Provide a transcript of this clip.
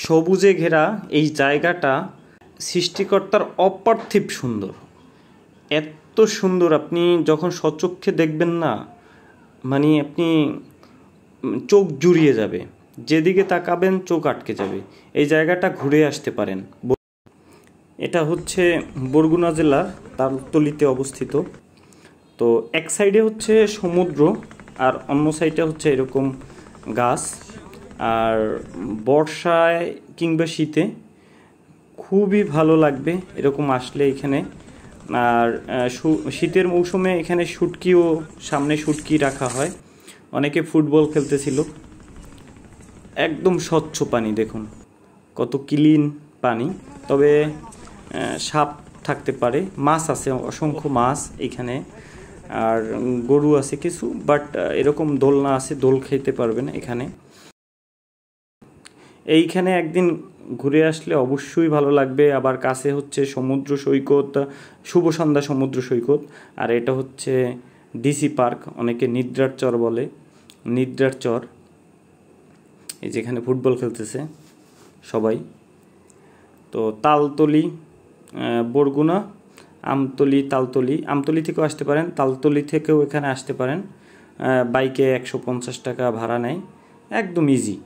সবুজে ঘেরা এই জায়গাটা সৃষ্টিকর্তার অপার্থিব সুন্দর। এত সুন্দর, আপনি যখন সচক্ষে দেখবেন না, মানে আপনি চোখ জুড়িয়ে যাবে, যেদিকে তাকাবেন চোখ আটকে যাবে। এই জায়গাটা ঘুরে আসতে পারেন। এটা হচ্ছে বরগুনা জেলার তালতলিতে অবস্থিত। তো এক সাইডে হচ্ছে সমুদ্র আর অন্য সাইডে হচ্ছে এরকম গাছ। আর বর্ষায় কিংবা শীতে খুবই ভালো লাগবে এরকম আসলে এখানে। আর শীতের মৌসুমে এখানে শুটকিও, সামনে শুটকি রাখা হয়। অনেকে ফুটবল খেলতেছিল। একদম স্বচ্ছ পানি, দেখুন কত ক্লিন পানি। তবে সাপ থাকতে পারে, মাছ আছে, অসংখ্য মাছ এখানে। আর গরু আছে কিছু, বাট এরকম দোলনা আছে, দোল খেতে পারবেন এখানে। এইখানে একদিন ঘুরে আসলে অবশ্যই ভালো লাগবে। আবার কাছে হচ্ছে সমুদ্র সৈকত, শুভ সন্ধ্যা সমুদ্র সৈকত। আর এটা হচ্ছে ডিসি পার্ক, অনেকে নিদ্রার চর বলে, নিদ্রার চর। এই যেখানে ফুটবল খেলতেছে সবাই। তো তালতলি, বরগুনা, আমতলি, তালতলি, আমতলি থেকেও আসতে পারেন, তালতলি থেকেও এখানে আসতে পারেন। বাইকে 150 টাকা ভাড়া নেয়, একদম ইজি।